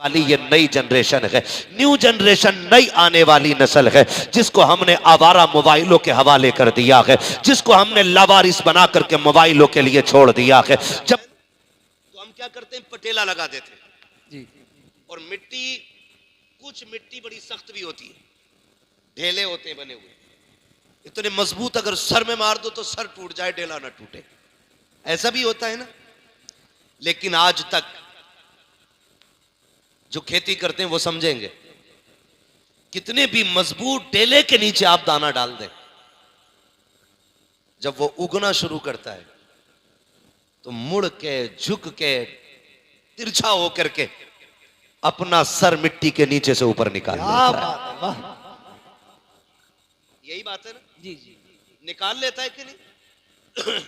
वाली ये नई जनरेशन है, न्यू जनरेशन, नई आने वाली नस्ल है, जिसको हमने आवारा मोबाइलों के हवाले कर दिया है, जिसको हमने लावारिस बना करके मोबाइलों के लिए छोड़ दिया है। जब तो हम क्या करते हैं, पटेला लगा देते हैं जी। और मिट्टी, कुछ मिट्टी बड़ी सख्त भी होती है, ढेले होते हैं बने हुए, इतने मजबूत, अगर सर में मार दो तो सर टूट जाए, ढेला ना टूटे, ऐसा भी होता है ना। लेकिन आज तक जो खेती करते हैं वो समझेंगे, कितने भी मजबूत ढेले के नीचे आप दाना डाल दें, जब वो उगना शुरू करता है तो मुड़ के, झुक के, तिरछा होकर के अपना सर मिट्टी के नीचे से ऊपर निकाल लेता है। यही बात है ना जी जी, निकाल लेता है कि नहीं?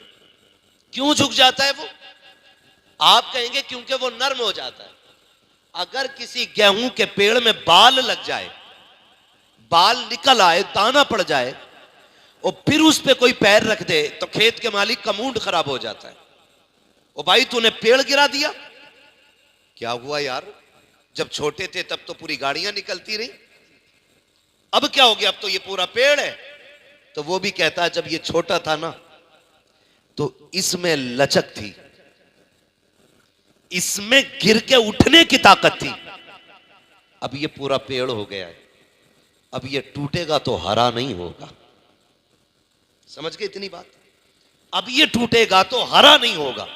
क्यों झुक जाता है वो? आप कहेंगे क्योंकि वो नर्म हो जाता है। अगर किसी गेहूं के पेड़ में बाल लग जाए, बाल निकल आए, दाना पड़ जाए और फिर उस पे कोई पैर रख दे तो खेत के मालिक का मूड खराब हो जाता है। ओ भाई, तूने पेड़ गिरा दिया, क्या हुआ यार? जब छोटे थे तब तो पूरी गाड़ियां निकलती रही, अब क्या हो गया? अब तो ये पूरा पेड़ है। तो वो भी कहता है, जब ये छोटा था ना तो इसमें लचक थी, इसमें गिर के उठने की ताकत थी, अब ये पूरा पेड़ हो गया है, अब ये टूटेगा तो हरा नहीं होगा। समझ गए इतनी बात? अब ये टूटेगा तो हरा नहीं होगा।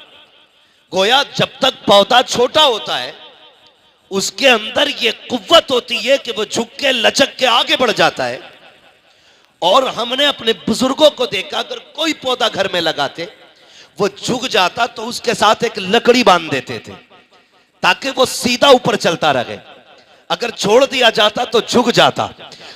गोया जब तक पौधा छोटा होता है उसके अंदर ये कुव्वत होती है कि वो झुक के, लचक के आगे बढ़ जाता है। और हमने अपने बुजुर्गों को देखा, अगर कोई पौधा घर में लगाते, वो झुक जाता तो उसके साथ एक लकड़ी बांध देते थे ताकि वो सीधा ऊपर चलता रहे। अगर छोड़ दिया जाता तो झुक जाता।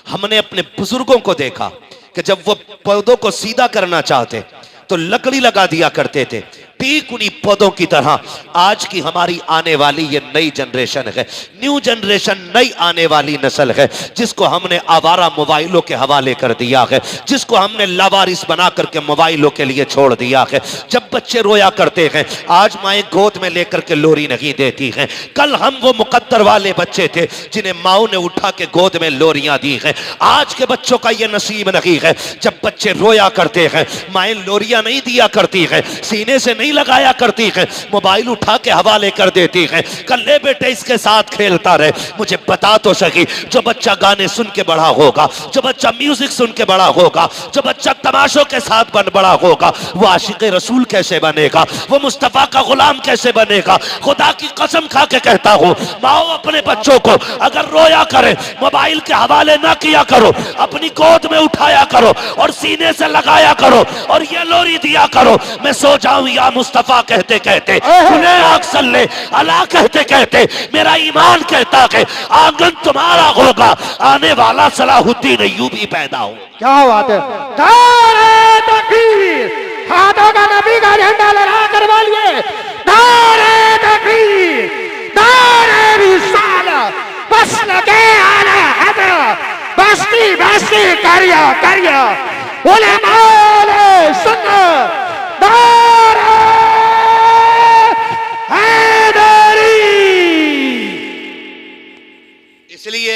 हमने अपने बुजुर्गों को देखा कि जब वो पौधों को सीधा करना चाहते तो लकड़ी लगा दिया करते थे। ठीक उन्हीं पौधों की तरह आज की हमारी आने वाली ये नई जनरेशन है, न्यू जनरेशन, नई आने वाली नस्ल है, जिसको हमने आवारा मोबाइलों के हवाले कर दिया है, जिसको हमने लावारिस बना करके मोबाइलों के लिए छोड़ दिया है। जब बच्चे रोया करते हैं, आज माएँ गोद में लेकर के लोरी नहीं देती हैं। कल हम वो मुकद्दर वाले बच्चे थे जिन्हें माओ ने उठा के गोद में लोरियां दी हैं। आज के बच्चों का ये नसीब नहीं है। जब बच्चे रोया करते हैं, माएँ लोरियां नहीं दिया करती हैं, सीने से नहीं लगाया करती है, मोबाइल उठा के हवाले कर देती है। कल ले बेटे इसके साथ खेलता रहे। मुझे बता तो सकी, जो बच्चा गाने सुन के बड़ा होगा, जो बच्चा म्यूजिक सुन के बड़ा होगा, जो बच्चा तमाशों के साथ बड़ा होगा, वो आशिक रसूल कैसे बनेगा? वो मुस्तफा का गुलाम कैसे बनेगा? खुदा की कसम खा के कहता हूं, माओ अपने बच्चों को अगर रोया करे, मोबाइल के हवाले ना किया करो, अपनी गोद में उठाया करो और सीने से लगाया करो और ये लोरी दिया करो। मैं सो जाऊं या मुस्तफा कहते कहते, अक्सले अला कहते कहते, मेरा ईमान कहता है आंगन तुम्हारा होगा, आने वाला सलाहुद्दीन अय्यूबी पैदा हो। क्या बात है? नारे तकबीर, हाथों का नबी का झंडा लहरा कर बोलिए, नारे तकबीर, नारे रिसालत, बस लगे आला हैदर, बस्ती बस्ती करिया करिया, उलमाए सुन्नत, नारे हैदरी। इसलिए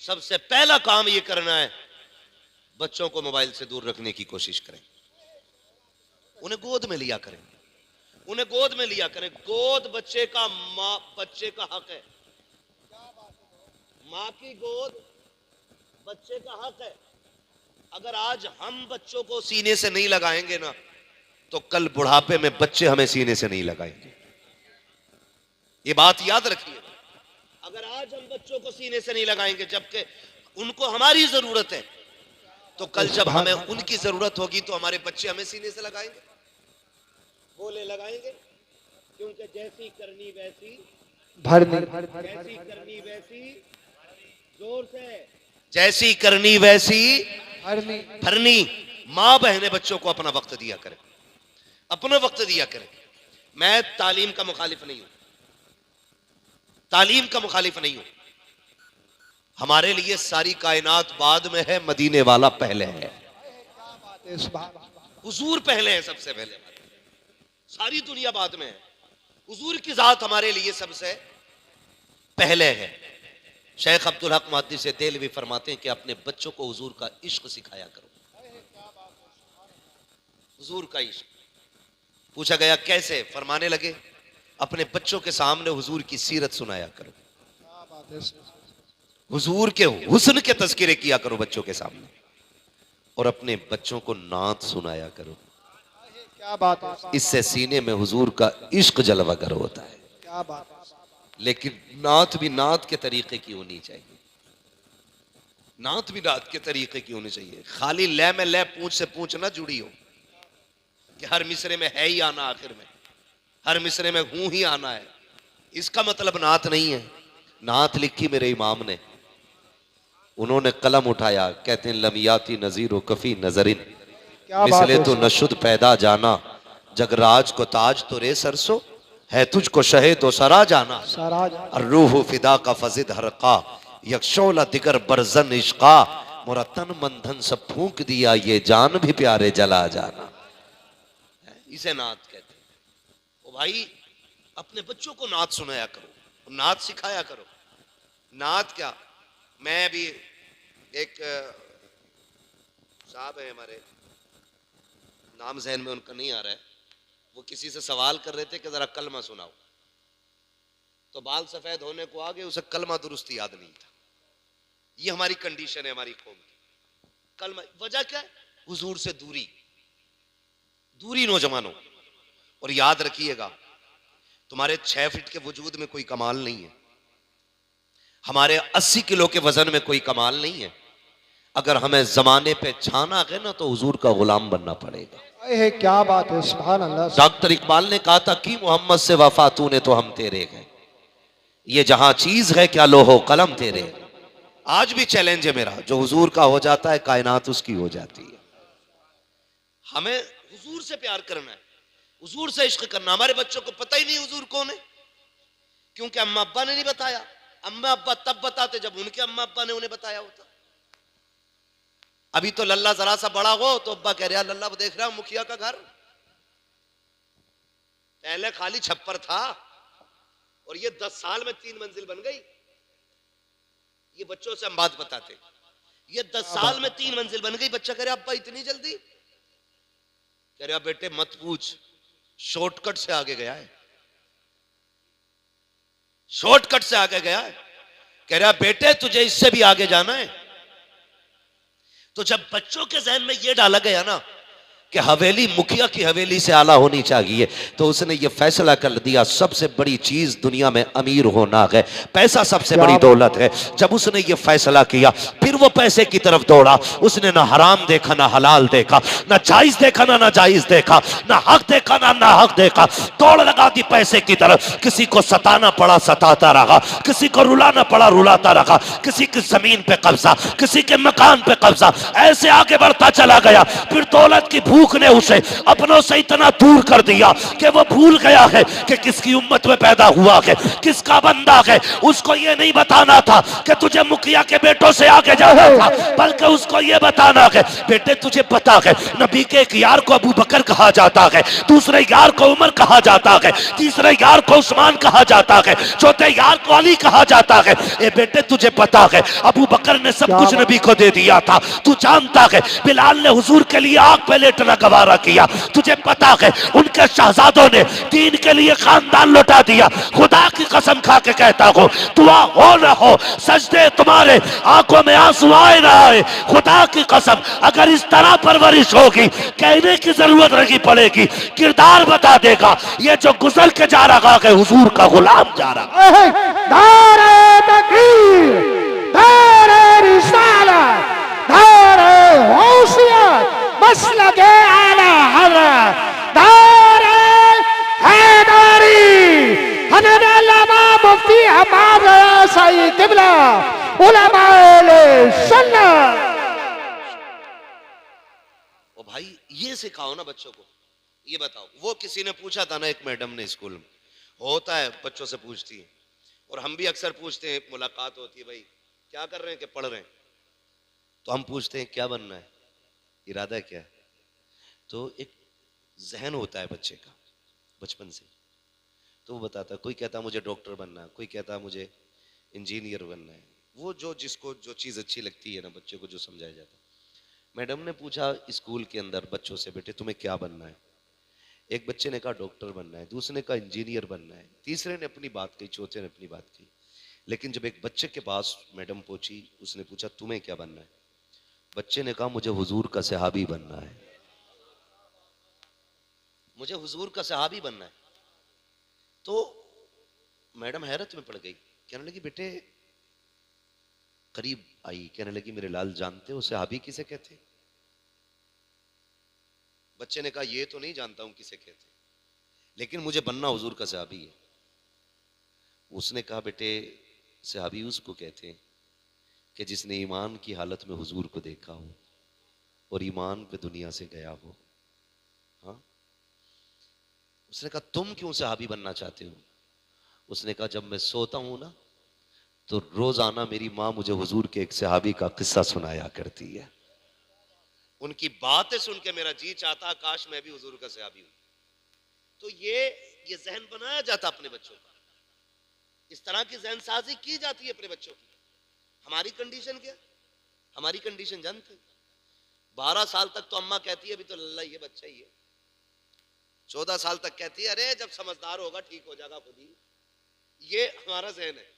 सबसे पहला काम ये करना है, बच्चों को मोबाइल से दूर रखने की कोशिश करें, उन्हें गोद में लिया करें, उन्हें गोद में लिया करें। गोद बच्चे का, माँ बच्चे का हक है, माँ की गोद बच्चे का हक है। अगर आज हम बच्चों को सीने से नहीं लगाएंगे ना तो कल बुढ़ापे में बच्चे हमें सीने से नहीं लगाएंगे। ये बात याद रखिए। अगर आज हम बच्चों को सीने से नहीं लगाएंगे जबकि उनको हमारी जरूरत है, तो कल जब हमें उनकी जरूरत होगी तो हमारे बच्चे हमें सीने से लगाएंगे, बोले लगाएंगे। क्योंकि जैसी करनी वैसी भरनी, जैसी करनी वैसी, जोर से, जैसी करनी वैसी भरनी। माँ बहने बच्चों को अपना वक्त दिया करें, अपना वक्त दिया करें। मैं तालीम का मुखालिफ नहीं हूं, तालीम का मुखालिफ नहीं हूं। हमारे लिए सारी कायनात बाद में है, मदीने वाला पहले है, हुजूर पहले है, सबसे पहले। सारी दुनिया बाद में है, हुजूर की जात हमारे लिए सबसे पहले है। शेख अब्दुल हक मुहद्दिस देलवी फरमाते हैं कि अपने बच्चों को हुजूर का इश्क सिखाया करो। हुजूर का इश्क। पूछा गया कैसे? फरमाने लगे अपने बच्चों के सामने हुजूर की सीरत सुनाया करो, हुजूर के हुस्न के तज़किरे किया करो बच्चों के सामने, और अपने बच्चों को नात सुनाया करो। क्या बात है, इससे सीने में हुजूर का इश्क जलवागर होता है। क्या बात है। लेकिन नात भी नात के तरीके की होनी चाहिए, नात भी नात के तरीके की होनी चाहिए। खाली लय में लय पूंछ से पूंछ ना जुड़ी हो कि हर मिसरे में है ही आना, आखिर में हर मिसरे में हूं ही आना है, इसका मतलब नात नहीं है। नात लिखी मेरे इमाम ने, उन्होंने कलम उठाया, कहते हैं लमियाती नजीर कफी नजरिन, क्या बात मिसले है। तो नशुद पैदा जाना, जगराज को ताज तो रे सरसो, है तुझको शहे तो सरा जाना, सराज रूह फिदा का फजिद हरका, यकशोला दिगर बरजन इश्का, मोरा तन मंधन सब फूंक दिया, ये जान भी प्यारे जला जाना। इसे नात कहते हैं। ओ भाई, अपने बच्चों को नात सुनाया करो, नात सिखाया करो। नात क्या, मैं भी एक साहब है हमारे, नाम जहन में उनका नहीं आ रहा है, वो किसी से सवाल कर रहे थे कि जरा कलमा सुनाओ, तो बाल सफेद होने को आगे उसे कलमा दुरुस्त याद नहीं था। ये हमारी कंडीशन है हमारी कौम की। कलमा, वजह क्या है? हुजूर से दूरी, दूरी नौजवानों। और याद रखिएगा, तुम्हारे 6 फीट के वजूद में कोई कमाल नहीं है, हमारे 80 किलो के वजन में कोई कमाल नहीं है। अगर हमें जमाने पे छाना है ना, तो हुजूर का गुलाम बनना पड़ेगा। है, क्या बात है, सुभान अल्लाह। डॉक्टर इकबाल ने कहा था कि मोहम्मद से वफा तूने तो हम तेरे हैं, ये जहां चीज है क्या लोहो कलम तेरे। आज भी चैलेंज है मेरा, जो हुजूर का हो जाता है कायनात उसकी हो जाती है। हमें हुजूर से प्यार करना है, हुजूर से इश्क करना। हमारे बच्चों को पता ही नहीं हुजूर कौन है, क्योंकि अम्मा अब्बा ने नहीं बताया। अम्मा अब्बा तब बताते जब उनके अम्मा अब्बा ने उन्हें बताया होता। अभी तो लल्ला जरा सा बड़ा हो तो अब्बा कह रहा लल्ला देख रहा मुखिया का घर, पहले खाली छप्पर था और ये 10 साल में 3 मंजिल बन गई। ये बच्चों से हम बात बताते, ये 10 साल में 3 मंजिल बन गई। बच्चा कह रहा अब्बा इतनी जल्दी? कह रहा बेटे मत पूछ, शॉर्टकट से आगे गया है, शॉर्टकट से आगे गया है। कह रहा बेटे तुझे इससे भी आगे जाना है। तो जब बच्चों के जहन में यह डाला गया ना कि हवेली मुखिया की हवेली से आला होनी चाहिए, तो उसने ये फैसला कर दिया सबसे बड़ी चीज दुनिया में अमीर होना है, पैसा सबसे बड़ी दौलत है। जब उसने ये फैसला किया, फिर वो पैसे की तरफ दौड़ा। उसने ना हराम देखा ना हलाल देखा, ना जायज देखा ना नाजायज देखा, ना हक देखा ना नाहक देखा, दौड़ लगा दी पैसे की तरफ। किसी को सताना पड़ा सताता रहा, किसी को रुलाना पड़ा रुलाता रहा, किसी की जमीन पे कब्जा, किसी के मकान पे कब्जा, ऐसे आगे बढ़ता चला गया। फिर दौलत की भूख ने उसे अपनों से इतना दूर कर दिया कि वो भूल गया है कि किसकी उम्मत में पैदा हुआ है, किसका बंदा है। उसको ये नहीं बताना था कि तुझे मुखिया के बेटों से आगे जाना था, बल्कि उसको ये बताना है बेटे तुझे पता है नबी के एक यार को अबू बकर कहा जाता है, दूसरे यार को उमर कहा जाता है, तीसरे यार को उस्मान कहा जाता है, चौथे यार को अली कहा जाता है। ए बेटे तुझे पता है अबू बकर ने सब कुछ नबी को दे दिया था, तू जानता है बिलाल ने हुजूर के लिए आग पे लेटना गवारा किया, तुझे पता है उनके शहजादों ने दीन के लिए खानदान लौटा दिया। खुदा की कसम खा के कहता हूं दुआ हो न हो, सजदे तुम्हारे आंखों में आंसू आए ना आए, खुदा की कसम अगर इस तरह परवरिश होगी कहने की जरूरत नहीं पड़ेगी, किरदार बता देगा। ये जो गुजर के जा रहा है हुजूर का गुलाम जा रहा है। नारे तकबीर, नारे रिसालत, नारे होशियत, मसलके आला हज़रत, नारे हैदरी, हज़रत अल्लामा मुफ्ती हम्माद सईद क़िबला, उलमाए सुन्नत। ओ भाई ये सिखाओ ना बच्चों को, ये बताओ। वो किसी ने पूछा था ना, एक मैडम ने स्कूल में, होता है बच्चों से पूछती है, और हम भी अक्सर पूछते हैं, मुलाकात होती है, भाई क्या कर रहे हैं कि पढ़ रहे हैं, तो हम पूछते हैं क्या बनना है, इरादा क्या है। तो एक जहन होता है बच्चे का बचपन से, तो वो बताता है, कोई कहता मुझे डॉक्टर बनना है, कोई कहता मुझे इंजीनियर बनना है, वो जो जिसको जो चीज़ अच्छी लगती है ना, बच्चे को जो समझाया जाता है। मैडम ने पूछा स्कूल के अंदर बच्चों से, बेटे तुम्हें क्या बनना है? एक बच्चे ने कहा डॉक्टर बनना है, दूसरे ने कहा इंजीनियर बनना है, तीसरे ने अपनी बात कही, चौथे ने अपनी बात कही। लेकिन जब एक बच्चे के पास मैडम पहुंची, उसने पूछा तुम्हें क्या बनना है? बच्चे ने कहा मुझे हुजूर का सहाबी बनना है, मुझे हुजूर का सहाबी बनना है। तो मैडम हैरत में पड़ गई, कहने लगी बेटे, करीब आई, कहने लगी मेरे लाल जानते हो सहाबी किसे कहते? बच्चे ने कहा ये तो नहीं जानता हूं किसे कहते, लेकिन मुझे बनना हुजूर का सहाबी है। उसने कहा बेटे सहाबी उसको कहते हैं कि जिसने ईमान की हालत में हुजूर को देखा हो और ईमान पे दुनिया से गया हो। हाँ, उसने कहा तुम क्यों सहाबी बनना चाहते हो? उसने कहा जब मैं सोता हूं ना, तो रोजाना मेरी माँ मुझे हुजूर के एक सहाबी का किस्सा सुनाया करती है, उनकी बातें सुन के मेरा जी चाहता काश मैं भी हुजूर का सहाबी हूं। तो ये जहन बनाया जाता अपने बच्चों का, इस तरह की जहन साजी की जाती है अपने बच्चों की। हमारी कंडीशन क्या? हमारी कंडीशन जानते, 12 साल तक तो अम्मा कहती है अभी तो लल्ला ये बच्चा ही है, 14 साल तक कहती है अरे जब समझदार होगा ठीक हो जाएगा खुद ही। ये हमारा जहन है।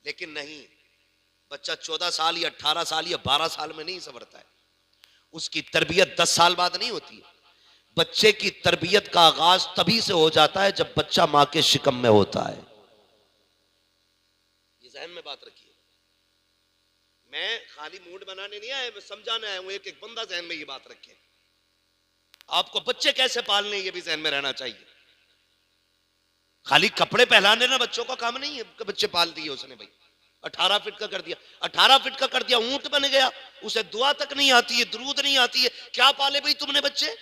लेकिन नहीं, बच्चा 14 साल या 18 साल या 12 साल में नहीं संवरता है, उसकी तरबियत 10 साल बाद नहीं होती है। बच्चे की तरबियत का आगाज तभी से हो जाता है जब बच्चा मां के शिकम में होता है। ये जहन में बात रखिए। मैं खाली मूड बनाने नहीं आया, मैं समझाने आया हूं। एक एक बंदा जहन में ये बात रखे। आपको बच्चे कैसे पालने ये भी जहन में रहना चाहिए। खाली कपड़े पहनाने ना बच्चों का काम नहीं है कि बच्चे पाल दिए उसने, भाई 18 फीट का कर दिया, 18 फीट का कर दिया, ऊंट बन गया, उसे दुआ तक नहीं आती है, दुरूद नहीं आती है, क्या पाले भाई तुमने बच्चे?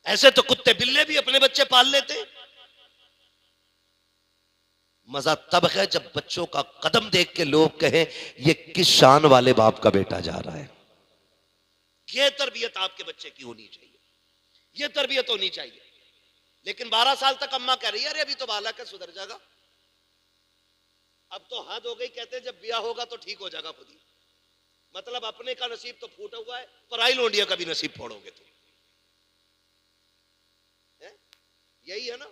ऐसे तो कुत्ते बिल्ले भी अपने बच्चे पाल लेते। मजा तब है जब बच्चों का कदम देख के लोग कहें ये किस शान वाले बाप का बेटा जा रहा है। ये तरबियत आपके बच्चे की होनी चाहिए, ये तरबियत होनी चाहिए। लेकिन 12 साल तक अम्मा कह रही है अरे अभी तो बालक है सुधर जाएगा, अब तो हद हो गई, कहते हैं जब ब्याह होगा तो ठीक हो जाएगा खुद ही। मतलब अपने का नसीब तो फूटा हुआ है, पराई लोंडिया का भी नसीब फोड़ोगे तुम। यही है ना।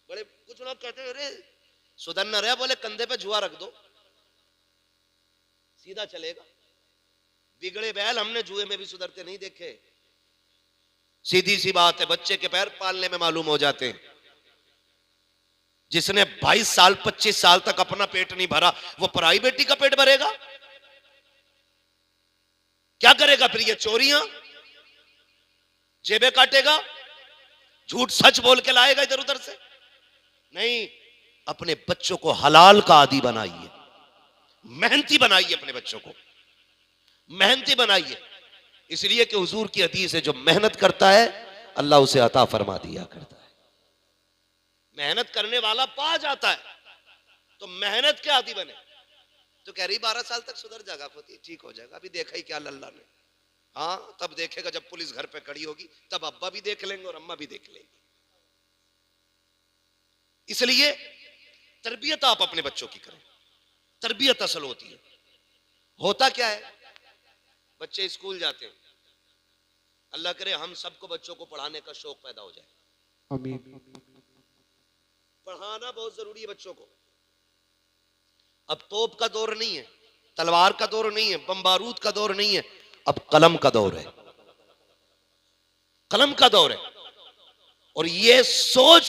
बड़े कुछ लोग कहते हैं अरे सुधर न रहा, बोले कंधे पे जुआ रख दो सीधा चलेगा। बिगड़े बैल हमने जुए में भी सुधरते नहीं देखे। सीधी सी बात है, बच्चे के पैर पालने में मालूम हो जाते हैं। जिसने 22 साल 25 साल तक अपना पेट नहीं भरा वो पराई बेटी का पेट भरेगा? क्या करेगा फिर? ये चोरियां, जेबें काटेगा, झूठ सच बोल के लाएगा इधर उधर से? नहीं, अपने बच्चों को हलाल का आदी बनाइए, मेहनती बनाइए, अपने बच्चों को मेहनती बनाइए। इसलिए कि हुजूर की हदीस है जो मेहनत करता है अल्लाह उसे अता फरमा दिया करता है। मेहनत करने वाला पा जाता है। तो मेहनत के आदी बने। तो कह रही 12 साल तक सुधर जाएगा, खुद ही ठीक हो जाएगा, अभी देखा ही क्या लल्ला ने। हाँ, तब देखेगा जब पुलिस घर पे खड़ी होगी, तब अब्बा भी देख लेंगे और अम्मा भी देख लेंगे। इसलिए तरबियत आप अपने बच्चों की करें, तरबियत असल होती है। होता क्या है, बच्चे स्कूल जाते हैं, अल्लाह करे हम सबको बच्चों को पढ़ाने का शौक पैदा हो जाए। आमीन। पढ़ाना बहुत जरूरी है बच्चों को। अब तोप का दौर नहीं है, तलवार का दौर नहीं है, बम बारूद का दौर नहीं है, अब कलम का दौर है, कलम का दौर है। और ये सोच